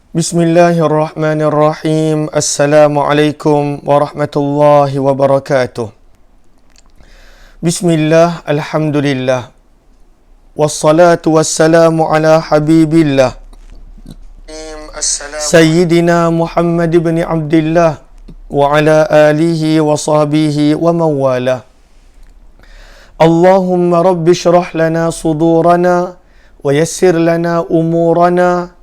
Bismillahirrahmanirrahim. Assalamualaikum warahmatullahi wabarakatuh. Bismillah, alhamdulillah. Wassalatu wassalamu ala habibillah. Sayyidina Muhammad ibn Abdullah wa ala alihi wa sahbihi wa mawala. Allahumma rabbi syrah lana sudurana wa yassir lana umurana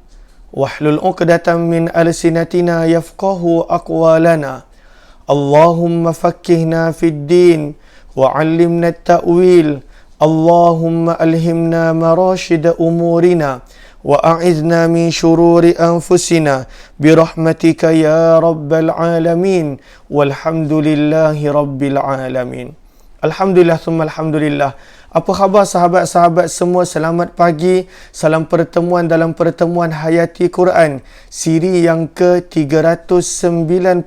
wahlul 'uqdatam min alsinatina yafqahu aqwalana. Allahumma fakkihna fid din wa 'allimna at-ta'wil. Allahumma alhimna marashid umurina wa a'idna min shururi anfusina birahmatika ya rabbal alamin. Walhamdulillahi rabbil alamin. Alhamdulillah thumma alhamdulillah. Apa khabar sahabat-sahabat semua? Selamat pagi. Salam pertemuan dalam pertemuan Hayati Quran siri yang ke-399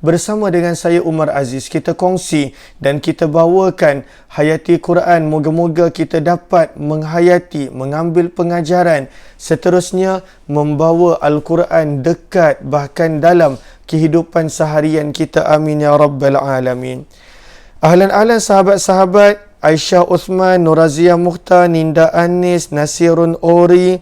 bersama dengan saya Umar Aziz. Kita kongsi dan kita bawakan Hayati Quran. Moga-moga kita dapat menghayati, mengambil pengajaran, seterusnya membawa Al-Quran dekat bahkan dalam kehidupan seharian kita. Amin ya rabbal alamin. Ahlan-ahlan sahabat-sahabat, Aisyah Uthman, Nurazia Mukhtar, Ninda Anis, Nasirun Ori,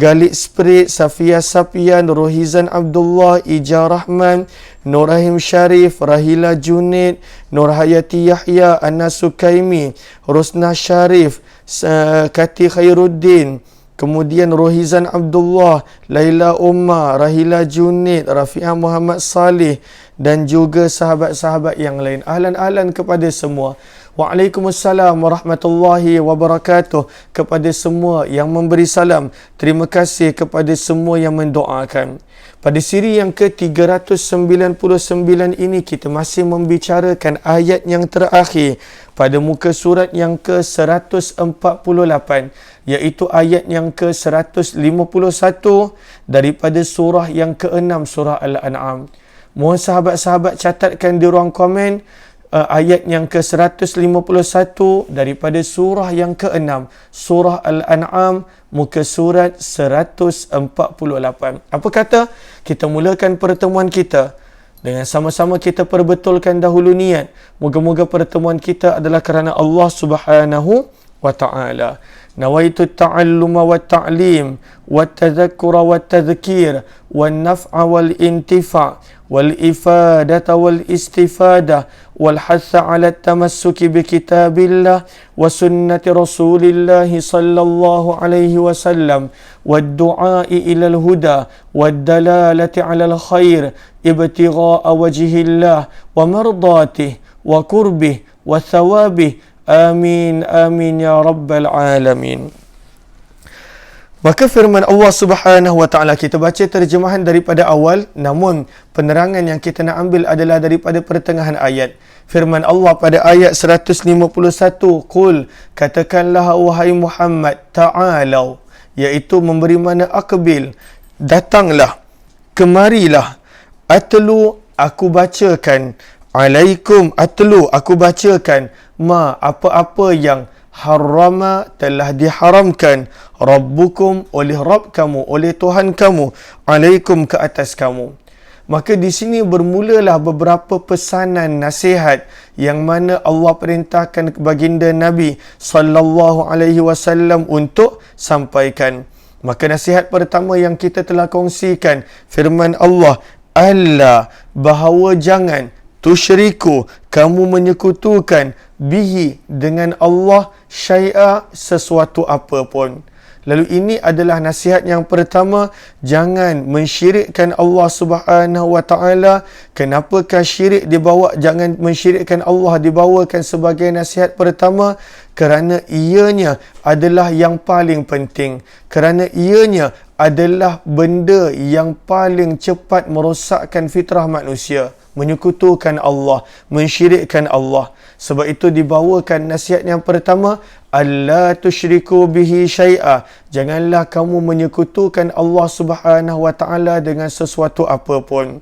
Galik Sprit, Safia Sapian, Rohizan Abdullah, Ija Rahman, Nurahim Sharif, Rahila Junid, Nur Hayati Yahya, Anna Sukaimi, Rosna Sharif, Kati Khairuddin, kemudian Rohizan Abdullah, Laila Umar, Rahila Junid, Rafi'ah Muhammad Salih dan juga sahabat-sahabat yang lain. Ahlan-ahlan kepada semua. Waalaikumsalam warahmatullahi wabarakatuh kepada semua yang memberi salam. Terima kasih kepada semua yang mendoakan. Pada siri yang ke-399 ini kita masih membicarakan ayat yang terakhir pada muka surat yang ke-148, iaitu ayat yang ke-151 daripada surah yang ke-6 surah Al-An'am. Mohon sahabat-sahabat catatkan di ruang komen ayat yang ke-151 daripada surah yang ke-6 surah Al-An'am muka surat 148. Apa kata? Kita mulakan pertemuan kita dengan sama-sama kita perbetulkan dahulu niat. Moga-moga pertemuan kita adalah kerana Allah Subhanahu wa ta'ala. Nawaitu ta'alluma wa ta'lim wa tadhakkura wa tadhkir wa naf'a wal intifa' wal ifadata wal istifada wal hatha ala tamassuki bi kitabillah wa sunnati rasulillah sallallahu alaihi wasallam wad du'a'i ila al huda wad dalalati ala al khair ibtigha'a wajhillah wa mardatihi wa qurbih wa thawabih. Amin, amin ya rabbal alamin. Maka firman Allah Subhanahu wa ta'ala, kita baca terjemahan daripada awal, namun penerangan yang kita nak ambil adalah daripada pertengahan ayat. Firman Allah pada ayat 151, Qul, katakanlah wahai Muhammad, ta'alau, iaitu memberi mana akbil, datanglah, kemarilah, atlu, aku bacakan, alaikum, atlu, aku bacakan, ma, apa-apa yang harrama, telah diharamkan, rabbukum, oleh Rabb kamu, oleh Tuhan kamu, alaikum, ke atas kamu. Maka di sini bermulalah beberapa pesanan nasihat yang mana Allah perintahkan baginda Nabi sallallahu alaihi wasallam untuk sampaikan. Maka nasihat pertama yang kita telah kongsikan, firman Allah, Allah, bahawa jangan tusyriku, kamu menyekutukan, bihi, dengan Allah, syai'a, sesuatu apapun. Lalu ini adalah nasihat yang pertama, jangan mensyirikkan Allah Subhanahu wa ta'ala. Kenapakah syirik dibawa, jangan mensyirikkan Allah dibawakan sebagai nasihat pertama? Kerana ianya adalah yang paling penting. Kerana ianya adalah benda yang paling cepat merosakkan fitrah manusia. Menyekutukan Allah, mensyirikkan Allah. Sebab itu dibawakan nasihat yang pertama, alla tusyriku bihi syai'a. Janganlah kamu menyekutukan Allah Subhanahu wa ta'ala dengan sesuatu apapun.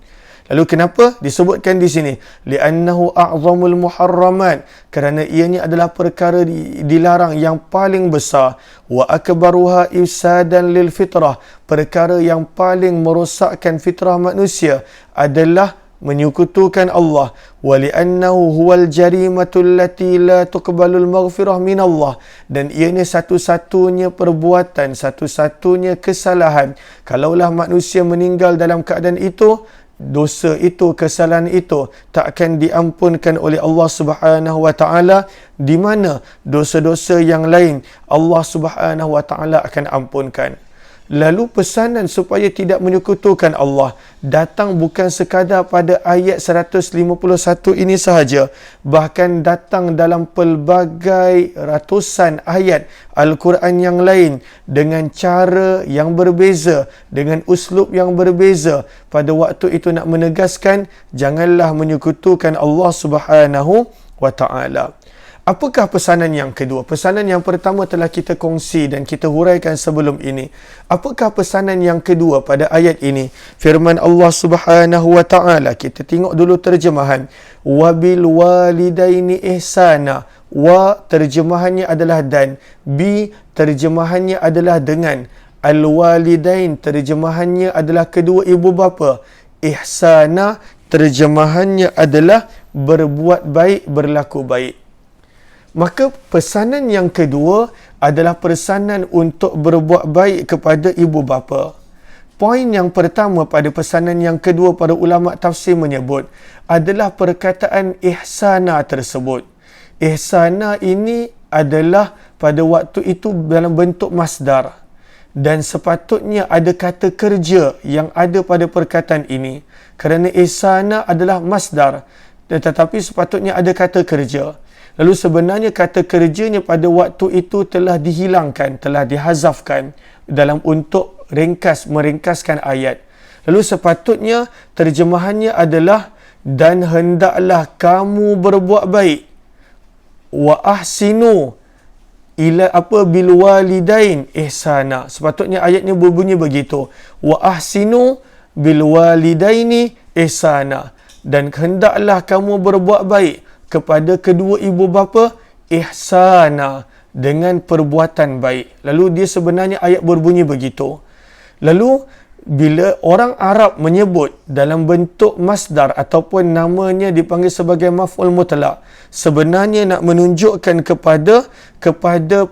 Lalu kenapa disebutkan di sini? Li'annahu a'zamul muharramat, kerana ianya adalah perkara dilarang yang paling besar. Wa akbaruha ifsadan lil fitrah, perkara yang paling merosakkan fitrah manusia adalah menyekutukan Allah. Wa li'annahu huwal jarimatul lati la tuqbalul maghfirah min Allah, dan ianya satu-satunya perbuatan, satu-satunya kesalahan kalaulah manusia meninggal dalam keadaan itu, dosa itu, kesalahan itu tak akan diampunkan oleh Allah Subhanahu wa taala, di mana dosa-dosa yang lain Allah Subhanahu wa taala akan ampunkan. Lalu pesanan supaya tidak menyekutukan Allah datang bukan sekadar pada ayat 151 ini sahaja, bahkan datang dalam pelbagai ratusan ayat Al-Quran yang lain dengan cara yang berbeza, dengan uslub yang berbeza. Pada waktu itu nak menegaskan janganlah menyekutukan Allah Subhanahu wa taala. Apakah pesanan yang kedua? Pesanan yang pertama telah kita kongsi dan kita huraikan sebelum ini. Apakah pesanan yang kedua pada ayat ini? Firman Allah Subhanahu wa taala, kita tengok dulu terjemahan. Wabil walidaini ihsana. Wa terjemahannya adalah dan. Bi terjemahannya adalah dengan. Al-walidain terjemahannya adalah kedua ibu bapa. Ihsana terjemahannya adalah berbuat baik, berlaku baik. Maka pesanan yang kedua adalah pesanan untuk berbuat baik kepada ibu bapa. Poin yang pertama pada pesanan yang kedua, para ulama tafsir menyebut adalah perkataan ihsana tersebut. Ihsana ini adalah pada waktu itu dalam bentuk masdar, dan sepatutnya ada kata kerja yang ada pada perkataan ini, kerana ihsana adalah masdar, tetapi sepatutnya ada kata kerja. Lalu sebenarnya kata kerjanya pada waktu itu telah dihilangkan, telah dihazafkan dalam untuk meringkaskan ayat. Lalu sepatutnya terjemahannya adalah dan hendaklah kamu berbuat baik. Wa ahsinu ila bil walidain ihsana. Sepatutnya ayatnya berbunyi begitu. Wa ahsinu bil walidaini ihsana. Dan hendaklah kamu berbuat baik kepada kedua ibu bapa ihsana, dengan perbuatan baik. Lalu dia sebenarnya ayat berbunyi begitu. Lalu bila orang Arab menyebut dalam bentuk masdar ataupun namanya dipanggil sebagai maf'ul mutlaq, sebenarnya nak menunjukkan kepada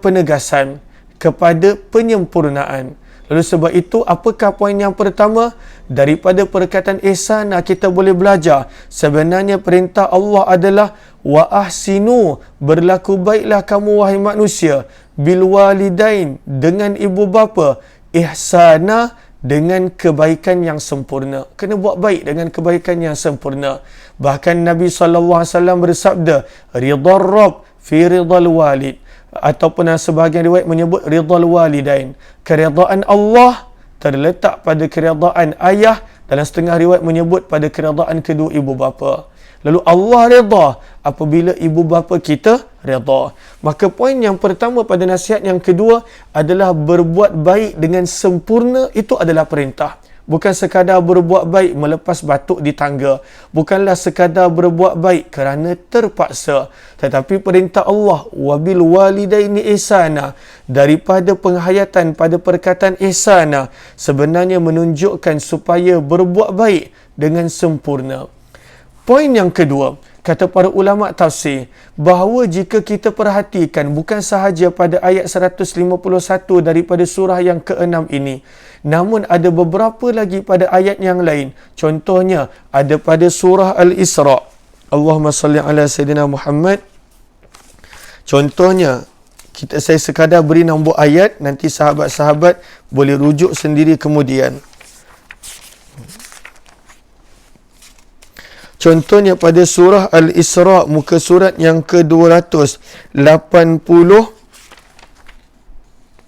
penegasan, kepada penyempurnaan. Lalu sebab itu, apakah poin yang pertama? Daripada perkataan ihsana kita boleh belajar sebenarnya perintah Allah adalah wa ahsinu, berlaku baiklah kamu wahai manusia, bil walidain, dengan ibu bapa, ihsana, dengan kebaikan yang sempurna. Kena buat baik dengan kebaikan yang sempurna. Bahkan Nabi SAW bersabda, ridhar Rabb fi ridhal walid, ataupun sebahagian riwayat menyebut ridhal walidain, keredaan Allah terletak pada keredaan ayah, dalam setengah riwayat menyebut pada keredaan kedua ibu bapa. Lalu Allah redha apabila ibu bapa kita redha. Maka poin yang pertama pada nasihat yang kedua adalah berbuat baik dengan sempurna. Itu adalah perintah. Bukan sekadar berbuat baik melepas batuk di tangga. Bukanlah sekadar berbuat baik kerana terpaksa. Tetapi perintah Allah, wabil walidaini ihsana, daripada penghayatan pada perkataan ihsana, sebenarnya menunjukkan supaya berbuat baik dengan sempurna. Poin yang kedua, kata para ulama tafsir, bahawa jika kita perhatikan bukan sahaja pada ayat 151 daripada surah yang ke-6 ini, namun ada beberapa lagi pada ayat yang lain. Contohnya ada pada surah Al-Isra. Allahumma salli ala Sayyidina Muhammad. Contohnya, saya sekadar beri nombor ayat, nanti sahabat-sahabat boleh rujuk sendiri kemudian. Contohnya pada surah Al-Isra, muka surat yang ke-280.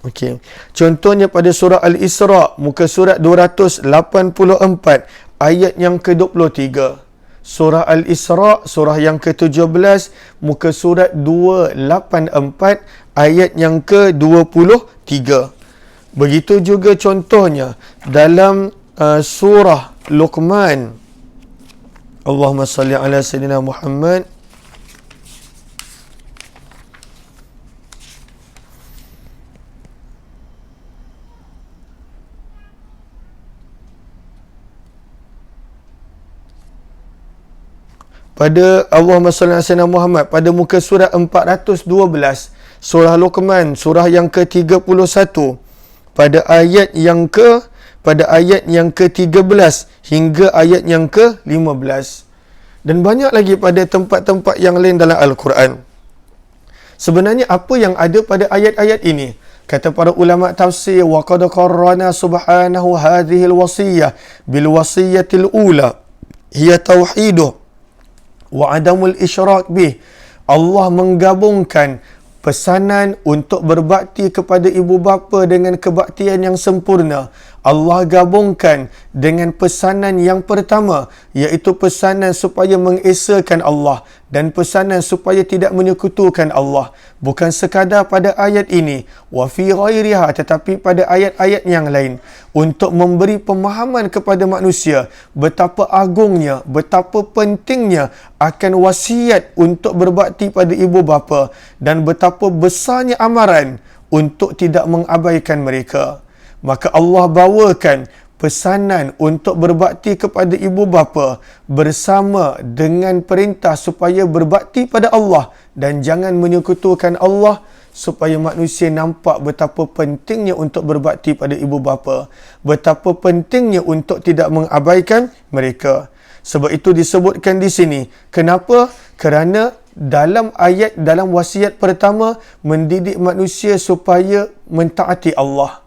Okey. Contohnya pada surah Al-Isra, muka surat 284, ayat yang ke-23. Surah Al-Isra, surah yang ke-17, muka surat 284, ayat yang ke-23. Begitu juga contohnya dalam surah Luqman, Allahumma salli ala Sayyidina Muhammad. Pada Allahumma salli ala Sayyidina Muhammad, pada muka surat 412, surah Luqman, surah yang ke-31, pada ayat yang ke-13 hingga ayat yang ke-15. Dan banyak lagi pada tempat-tempat yang lain dalam Al-Quran. Sebenarnya apa yang ada pada ayat-ayat ini? Kata para ulama tafsir, wa qad qarrana subhanahu hadhihi al-wasiyyah bil wasiyyatil ula hiya tauhiduh wa adamul isyrak bih. Allah menggabungkan pesanan untuk berbakti kepada ibu bapa dengan kebaktian yang sempurna. Allah gabungkan dengan pesanan yang pertama, iaitu pesanan supaya mengesakan Allah dan pesanan supaya tidak menyekutukan Allah. Bukan sekadar pada ayat ini, wa fi ghairiha, tetapi pada ayat-ayat yang lain, untuk memberi pemahaman kepada manusia betapa agungnya, betapa pentingnya akan wasiat untuk berbakti pada ibu bapa dan betapa besarnya amaran untuk tidak mengabaikan mereka. Maka Allah bawakan pesanan untuk berbakti kepada ibu bapa bersama dengan perintah supaya berbakti pada Allah dan jangan menyekutukan Allah, supaya manusia nampak betapa pentingnya untuk berbakti pada ibu bapa, betapa pentingnya untuk tidak mengabaikan mereka. Sebab itu disebutkan di sini. Kenapa? Kerana dalam wasiat pertama mendidik manusia supaya mentaati Allah.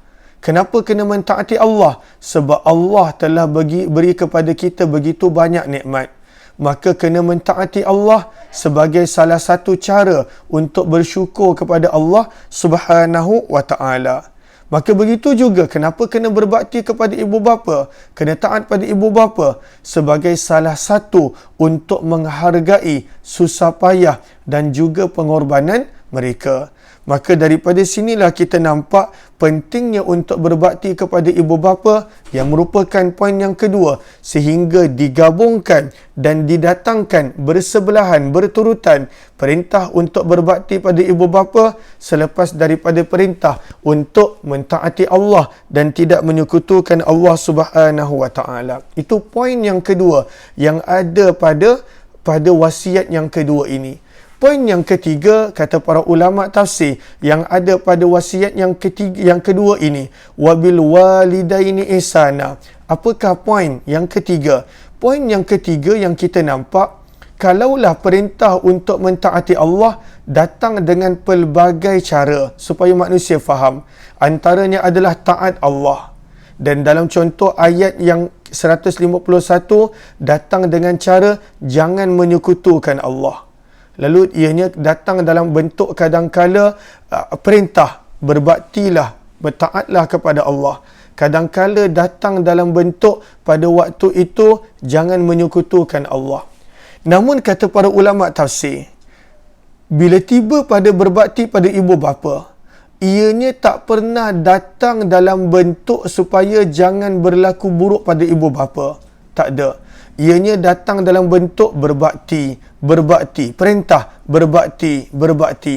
Kenapa kena mentaati Allah? Sebab Allah telah beri kepada kita begitu banyak nikmat. Maka kena mentaati Allah sebagai salah satu cara untuk bersyukur kepada Allah Subhanahu wa ta'ala. Maka begitu juga kenapa kena berbakti kepada ibu bapa, kena taat pada ibu bapa sebagai salah satu untuk menghargai susah payah dan juga pengorbanan mereka. Maka daripada sinilah kita nampak pentingnya untuk berbakti kepada ibu bapa, yang merupakan poin yang kedua, sehingga digabungkan dan didatangkan bersebelahan, berturutan perintah untuk berbakti pada ibu bapa selepas daripada perintah untuk mentaati Allah dan tidak menyekutukan Allah Subhanahu wa ta'ala. Itu poin yang kedua yang ada pada wasiat yang kedua ini. Poin yang ketiga, kata para ulama tafsir, yang ada pada wasiat yang kedua ini, wabil walidaini ihsana. Apakah poin yang ketiga? Poin yang ketiga yang kita nampak, kalaulah perintah untuk mentaati Allah datang dengan pelbagai cara supaya manusia faham. Antaranya adalah taat Allah. Dan dalam contoh ayat yang 151 datang dengan cara jangan menyekutukan Allah. Lalu ianya datang dalam bentuk kadangkala perintah berbaktilah, bertaatlah kepada Allah. Kadangkala datang dalam bentuk pada waktu itu jangan menyekutukan Allah. Namun kata para ulama tafsir, bila tiba pada berbakti pada ibu bapa, ianya tak pernah datang dalam bentuk supaya jangan berlaku buruk pada ibu bapa. Tak ada. Ianya datang dalam bentuk berbakti, perintah, berbakti.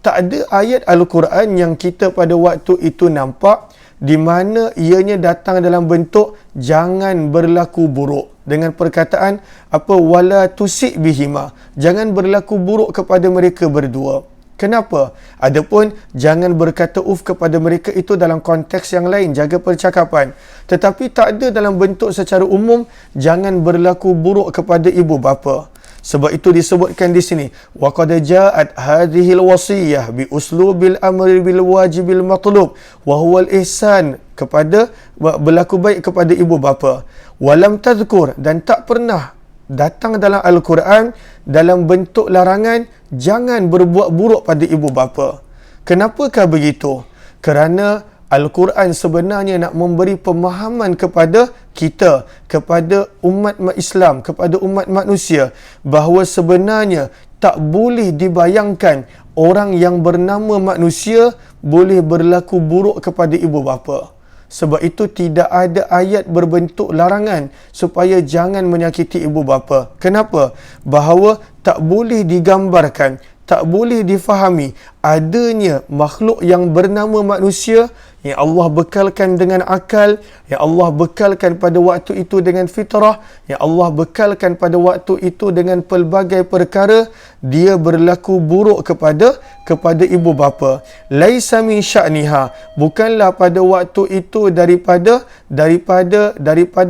Tak ada ayat Al-Quran yang kita pada waktu itu nampak di mana ianya datang dalam bentuk jangan berlaku buruk. Dengan perkataan wala tusik bihima, jangan berlaku buruk kepada mereka berdua. Kenapa? Adapun jangan berkata kepada mereka itu dalam konteks yang lain, jaga percakapan. Tetapi tak ada dalam bentuk secara umum jangan berlaku buruk kepada ibu bapa. Sebab itu disebutkan di sini, wa qad ja'at hadhihi al-wasiyyah bi uslubil amri bil wajibil matlub wa huwa al-ihsan, kepada berlaku baik kepada ibu bapa. Walam tadhkur, dan tak pernah datang dalam Al-Quran dalam bentuk larangan jangan berbuat buruk pada ibu bapa. Kenapakah begitu? Kerana Al-Quran sebenarnya nak memberi pemahaman kepada kita, kepada umat Islam, kepada umat manusia, bahawa sebenarnya tak boleh dibayangkan orang yang bernama manusia boleh berlaku buruk kepada ibu bapa. Sebab itu tidak ada ayat berbentuk larangan supaya jangan menyakiti ibu bapa. Kenapa? Bahawa tak boleh digambarkan, tak boleh difahami adanya makhluk yang bernama manusia yang Allah bekalkan dengan akal, yang Allah bekalkan pada waktu itu dengan fitrah, yang Allah bekalkan pada waktu itu dengan pelbagai perkara, dia berlaku buruk kepada ibu bapa. Laisa min sya'niha, bukanlah pada waktu itu daripada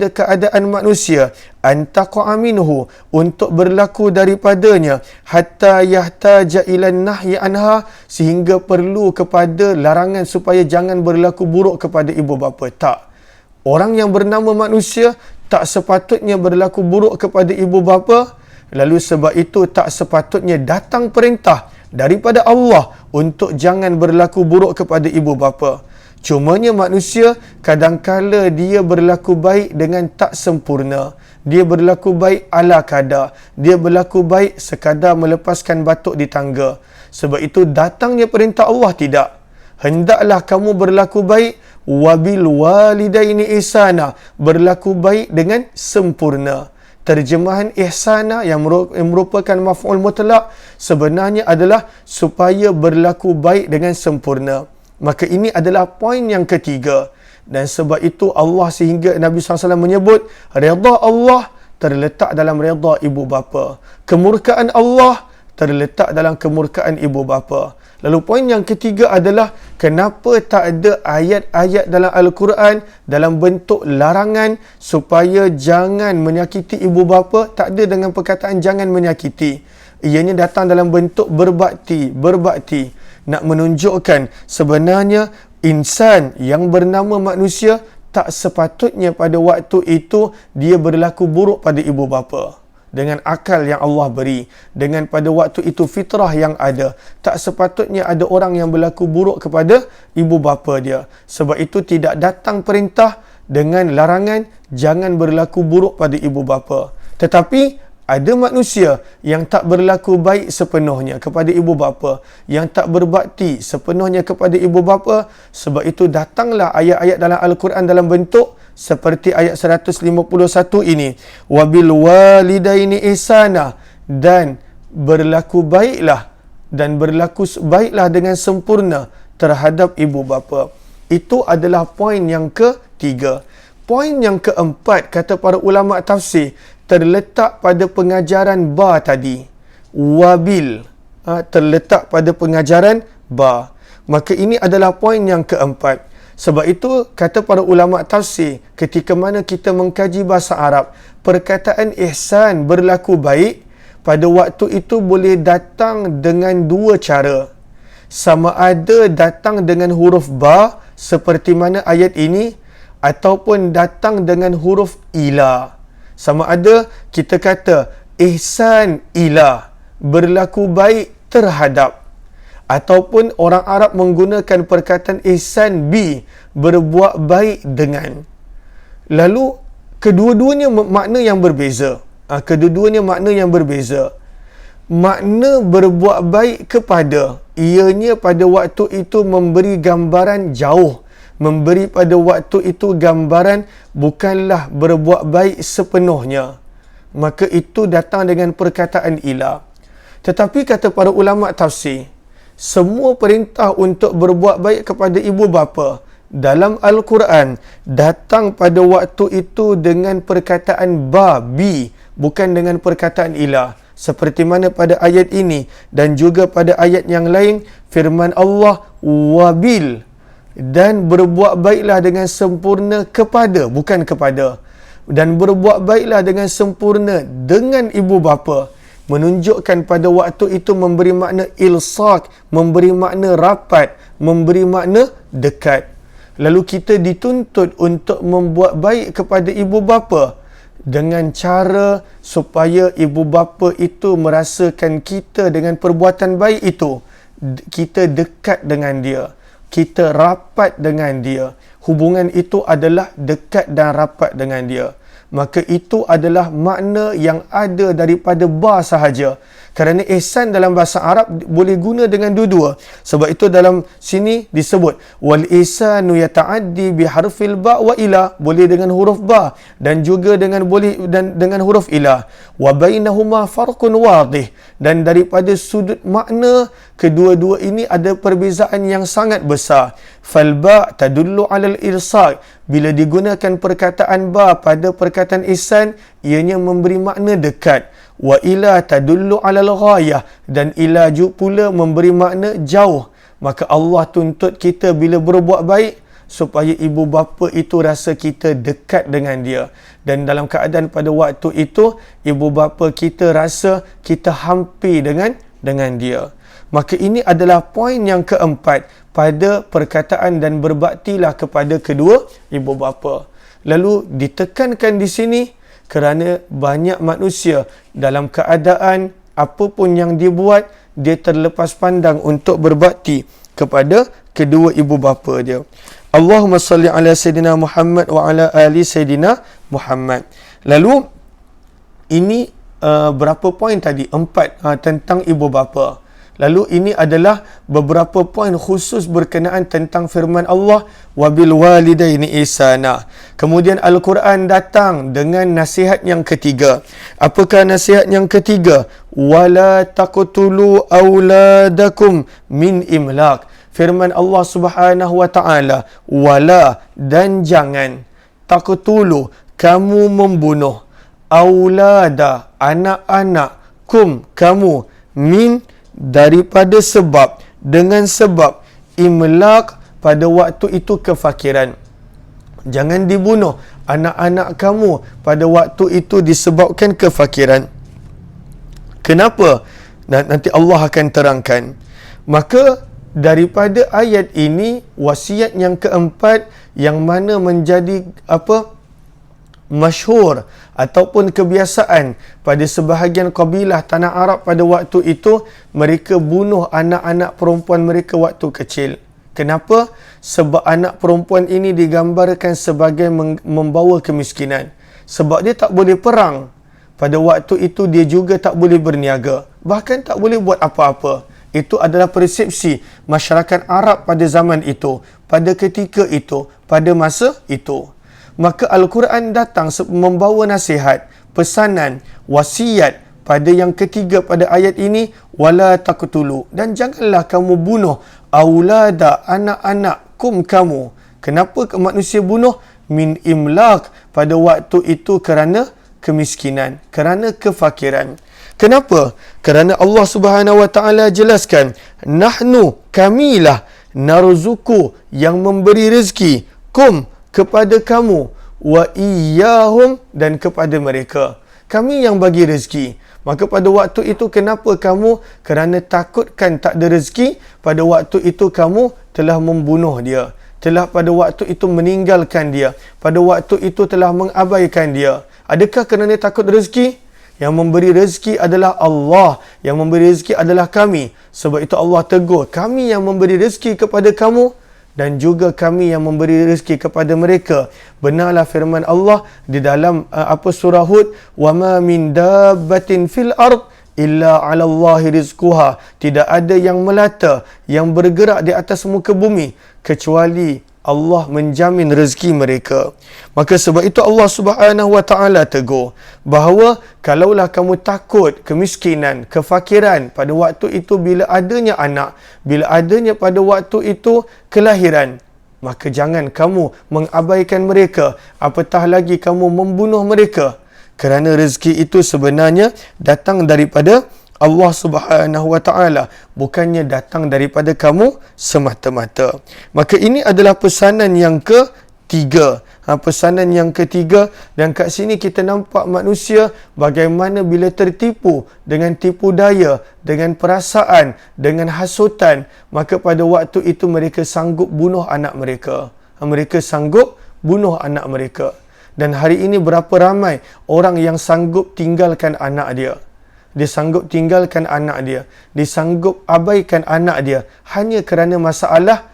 keadaan manusia, antaqa minhu, untuk berlaku daripadanya, hatta yahtaja ilan nahyi anha, sehingga perlu kepada larangan supaya jangan berlaku buruk kepada ibu bapa. Tak. Orang yang bernama manusia tak sepatutnya berlaku buruk kepada ibu bapa. Lalu sebab itu tak sepatutnya datang perintah daripada Allah untuk jangan berlaku buruk kepada ibu bapa. Cumanya manusia kadangkala dia berlaku baik dengan tak sempurna. Dia berlaku baik ala kadar. Dia berlaku baik sekadar melepaskan batuk di tangga. Sebab itu datangnya perintah Allah tidak. Hendaklah kamu berlaku baik, wabil walidaini ihsana, berlaku baik dengan sempurna. Terjemahan ihsana yang merupakan maf'ul mutlaq sebenarnya adalah supaya berlaku baik dengan sempurna. Maka ini adalah poin yang ketiga. Dan sebab itu Allah sehingga Nabi SAW menyebut redha Allah terletak dalam redha ibu bapa. Kemurkaan Allah terletak dalam kemurkaan ibu bapa. Lalu poin yang ketiga adalah kenapa tak ada ayat-ayat dalam Al-Quran dalam bentuk larangan supaya jangan menyakiti ibu bapa. Tak ada dengan perkataan jangan menyakiti. Ianya datang dalam bentuk berbakti. Nak menunjukkan sebenarnya insan yang bernama manusia tak sepatutnya pada waktu itu dia berlaku buruk pada ibu bapa. Dengan akal yang Allah beri, dengan pada waktu itu fitrah yang ada, tak sepatutnya ada orang yang berlaku buruk kepada ibu bapa dia. Sebab itu tidak datang perintah dengan larangan jangan berlaku buruk pada ibu bapa. Tetapi ada manusia yang tak berlaku baik sepenuhnya kepada ibu bapa, yang tak berbakti sepenuhnya kepada ibu bapa. Sebab itu datanglah ayat-ayat dalam Al-Quran dalam bentuk seperti ayat 151 ini, wabil walidaini ihsana, dan berlaku baiklah dengan sempurna terhadap ibu bapa. Itu adalah poin yang ketiga. Poin yang keempat, kata para ulama tafsir, terletak pada pengajaran ba tadi. Wabil terletak pada pengajaran ba. Maka ini adalah poin yang keempat. Sebab itu kata para ulama tafsir, ketika mana kita mengkaji bahasa Arab, perkataan ihsan, berlaku baik, pada waktu itu boleh datang dengan dua cara. Sama ada datang dengan huruf ba seperti mana ayat ini, ataupun datang dengan huruf ila. Sama ada kita kata ihsan ila, berlaku baik terhadap, ataupun orang Arab menggunakan perkataan ihsan bi, berbuat baik dengan. Lalu kedua-duanya makna yang berbeza. Makna berbuat baik kepada, ianya pada waktu itu memberi gambaran jauh, memberi pada waktu itu gambaran bukanlah berbuat baik sepenuhnya. Maka itu datang dengan perkataan ila. Tetapi kata para ulama tafsir, semua perintah untuk berbuat baik kepada ibu bapa dalam Al-Quran datang pada waktu itu dengan perkataan ba, bi, bukan dengan perkataan ila. Seperti mana pada ayat ini dan juga pada ayat yang lain, firman Allah wabil, dan berbuat baiklah dengan sempurna kepada, bukan kepada, dan berbuat baiklah dengan sempurna dengan ibu bapa, menunjukkan pada waktu itu memberi makna ilsaq, memberi makna rapat, memberi makna dekat. Lalu kita dituntut untuk membuat baik kepada ibu bapa dengan cara supaya ibu bapa itu merasakan kita dengan perbuatan baik itu, kita dekat dengan dia, kita rapat dengan dia. hubungan itu adalah dekat dan rapat dengan dia. Maka itu adalah makna yang ada daripada ba sahaja. Kerana ihsan dalam bahasa Arab boleh guna dengan dua-dua. Sebab itu dalam sini disebut wal ihsanu yata'addi bi harfil ba wa ila, boleh dengan huruf ba dan juga dengan huruf ila. Wa bainahuma farqun wadih, dan daripada sudut makna kedua-dua ini ada perbezaan yang sangat besar. Fal ba tadullu 'alal irsal, bila digunakan perkataan ba pada perkataan ihsan, ianya memberi makna dekat. Wa ila tadullu 'alal ghayah, dan ila pula memberi makna jauh. Maka Allah tuntut kita bila berbuat baik supaya ibu bapa itu rasa kita dekat dengan dia, dan dalam keadaan pada waktu itu ibu bapa kita rasa kita hampir dengan dia. Maka ini adalah poin yang keempat pada perkataan dan berbaktilah kepada kedua ibu bapa. Lalu ditekankan di sini kerana banyak manusia dalam keadaan apapun yang dia buat, dia terlepas pandang untuk berbakti kepada kedua ibu bapa dia. Allahumma salli ala Sayyidina Muhammad wa ala ali Sayyidina Muhammad. Lalu ini berapa poin tadi? 4 tentang ibu bapa. Lalu ini adalah beberapa poin khusus berkenaan tentang firman Allah wabil walidaini ihsana. Kemudian Al-Quran datang dengan nasihat yang ketiga. Apakah nasihat yang ketiga? Wala taqtulu auladakum min imlak. Firman Allah Subhanahu wa taala, wala, dan jangan, taqtulu, kamu membunuh, aulada, anak-anak, kum, kamu, min, daripada sebab, dengan sebab, imlak, pada waktu itu kefakiran. Jangan dibunuh anak-anak kamu pada waktu itu disebabkan kefakiran. Kenapa? Nanti Allah akan terangkan. Maka daripada ayat ini, wasiat yang keempat yang mana menjadi masyhur ataupun kebiasaan pada sebahagian kabilah tanah Arab pada waktu itu, mereka bunuh anak-anak perempuan mereka waktu kecil. Kenapa? Sebab anak perempuan ini digambarkan sebagai membawa kemiskinan. Sebab dia tak boleh perang. Pada waktu itu dia juga tak boleh berniaga. Bahkan tak boleh buat apa-apa. Itu adalah persepsi masyarakat Arab pada zaman itu, pada ketika itu, pada masa itu. Maka Al-Quran datang membawa nasihat, pesanan, wasiat pada yang ketiga pada ayat ini, wala taqtulu, dan janganlah kamu bunuh aulada, anak-anak, kum, kamu. Kenapa manusia bunuh? Min imlak, pada waktu itu kerana kemiskinan, kerana kefakiran. Kenapa? Kerana Allah Subhanahu wa taala jelaskan, nahnu, kamilah, narzuku, yang memberi rezeki, kum, kepada kamu, wa iyyahum, dan kepada mereka. Kami yang bagi rezeki. Maka pada waktu itu kenapa kamu? Kerana takutkan tak ada rezeki, pada waktu itu kamu telah membunuh dia, telah pada waktu itu meninggalkan dia, pada waktu itu telah mengabaikan dia. Adakah kerana takut rezeki? Yang memberi rezeki adalah Allah, yang memberi rezeki adalah kami. Sebab itu Allah tegur, kami yang memberi rezeki kepada kamu dan juga kami yang memberi rezeki kepada mereka. Benarlah firman Allah di dalam surah Hud, wa ma min dabbatin fil ard illa 'ala Allahi rizquha. Tidak ada yang melata, yang bergerak di atas muka bumi kecuali Allah menjamin rezeki mereka. Maka sebab itu Allah Subhanahu wa taala tegur bahawa kalaulah kamu takut kemiskinan, kefakiran pada waktu itu bila adanya anak, bila adanya pada waktu itu kelahiran, maka jangan kamu mengabaikan mereka, apatah lagi kamu membunuh mereka. Kerana rezeki itu sebenarnya datang daripada Allah Subhanahu wa taala, bukannya datang daripada kamu semata-mata. Maka ini adalah pesanan yang ketiga. Pesanan yang ketiga, dan kat sini kita nampak manusia bagaimana bila tertipu dengan tipu daya, dengan perasaan, dengan hasutan, maka pada waktu itu mereka sanggup bunuh anak mereka. Mereka sanggup bunuh anak mereka. Dan hari ini berapa ramai orang yang sanggup tinggalkan anak dia. Dia sanggup tinggalkan anak dia. Dia sanggup abaikan anak dia hanya kerana masalah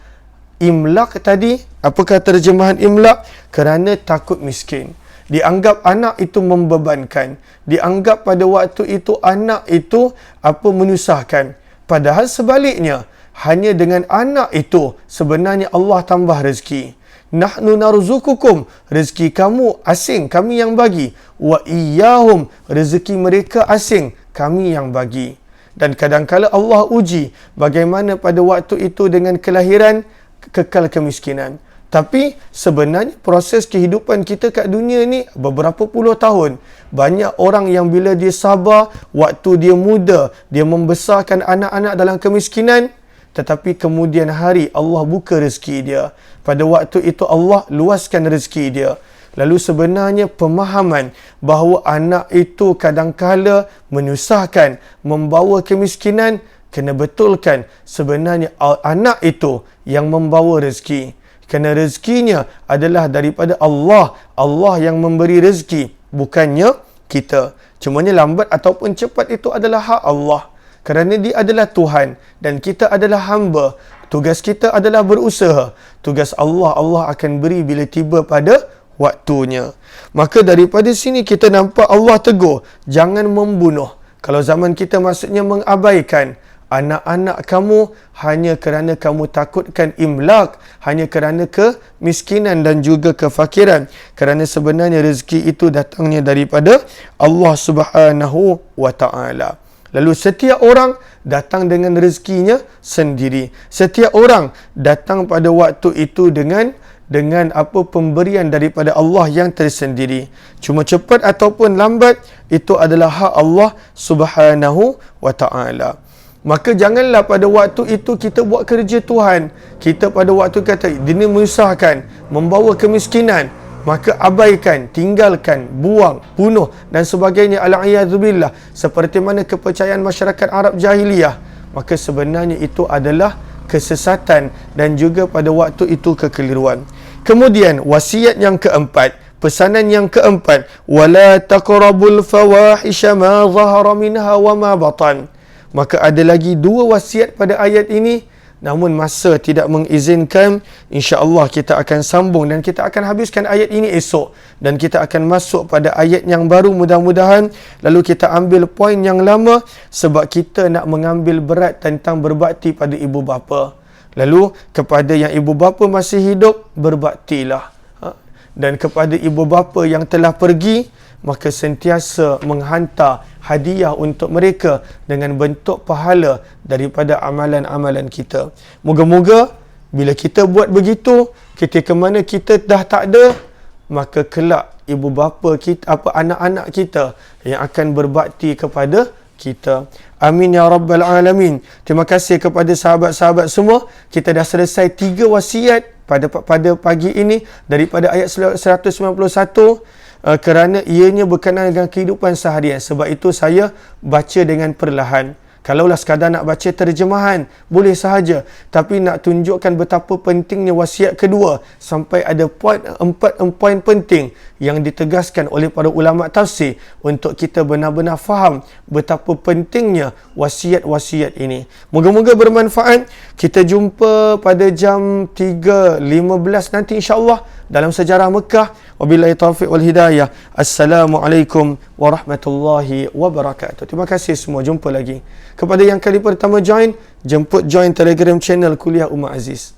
Imlak tadi, apakah terjemahan imlak? Kerana takut miskin. Dianggap anak itu membebankan. Dianggap pada waktu itu anak itu menyusahkan. Padahal sebaliknya, hanya dengan anak itu sebenarnya Allah tambah rezeki. Nahnu narzukukum, rezeki kamu asing, kami yang bagi. Wa iyyahum, rezeki mereka asing, kami yang bagi. Dan kadang-kala Allah uji bagaimana pada waktu itu dengan kelahiran kekal kemiskinan. Tapi sebenarnya proses kehidupan kita kat dunia ni beberapa puluh tahun. Banyak orang yang bila dia sabar, waktu dia muda, dia membesarkan anak-anak dalam kemiskinan, tetapi kemudian hari Allah buka rezeki dia. Pada waktu itu Allah luaskan rezeki dia. Lalu sebenarnya pemahaman bahawa anak itu kadang-kala menyusahkan, membawa kemiskinan, kena betulkan sebenarnya anak itu yang membawa rezeki. Kerana rezekinya adalah daripada Allah. Allah yang memberi rezeki, bukannya kita. Cumanya lambat ataupun cepat itu adalah hak Allah. Kerana dia adalah Tuhan dan kita adalah hamba. Tugas kita adalah berusaha. Tugas Allah, Allah akan beri bila tiba pada waktunya. Maka daripada sini kita nampak Allah tegur, jangan membunuh. Kalau zaman kita maksudnya mengabaikan anak-anak kamu hanya kerana kamu takutkan imlak, hanya kerana kemiskinan dan juga kefakiran. Kerana sebenarnya rezeki itu datangnya daripada Allah Subhanahu wa Ta'ala. Lalu setiap orang datang dengan rezekinya sendiri. Setiap orang datang pada waktu itu dengan pemberian daripada Allah yang tersendiri. Cuma cepat ataupun lambat, itu adalah hak Allah Subhanahu wa Ta'ala. Maka janganlah pada waktu itu kita buat kerja Tuhan. Kita pada waktu kata dia menyusahkan, membawa kemiskinan, maka abaikan, tinggalkan, buang, bunuh dan sebagainya, al-a'yadzubillah, seperti mana kepercayaan masyarakat Arab jahiliyah. Maka sebenarnya itu adalah kesesatan dan juga pada waktu itu kekeliruan. Kemudian wasiat yang keempat, pesanan yang keempat, wala taqrabul fawahisha ma zahara minha wa ma batan. Maka ada lagi dua wasiat pada ayat ini, namun masa tidak mengizinkan. InsyaAllah kita akan sambung dan kita akan habiskan ayat ini esok. Dan kita akan masuk pada ayat yang baru mudah-mudahan. Lalu kita ambil poin yang lama sebab kita nak mengambil berat tentang berbakti pada ibu bapa. Lalu kepada yang ibu bapa masih hidup, berbaktilah. Dan kepada ibu bapa yang telah pergi, maka sentiasa menghantar hadiah untuk mereka dengan bentuk pahala daripada amalan-amalan kita. Moga-moga bila kita buat begitu, ketika mana kita dah tak ada, maka kelak ibu bapa kita, anak-anak kita yang akan berbakti kepada kita. Amin ya rabbal alamin. Terima kasih kepada sahabat-sahabat semua. Kita dah selesai 3 wasiat pada pagi ini daripada ayat 191. Kerana ianya berkenaan dengan kehidupan seharian. Sebab itu saya baca dengan perlahan. Kalaulah sekadar nak baca terjemahan, boleh sahaja. Tapi nak tunjukkan betapa pentingnya wasiat kedua, sampai ada poin penting yang ditegaskan oleh para ulama tafsir untuk kita benar-benar faham betapa pentingnya wasiat-wasiat ini. Moga-moga bermanfaat. Kita jumpa pada jam 3.15 nanti insya-Allah dalam sejarah Mekah. Wabillahi taufiq wal hidayah. Assalamualaikum warahmatullahi wabarakatuh. Terima kasih semua. Jumpa lagi. Kepada yang kali pertama join, jemput join Telegram channel Kuliah Umar Aziz.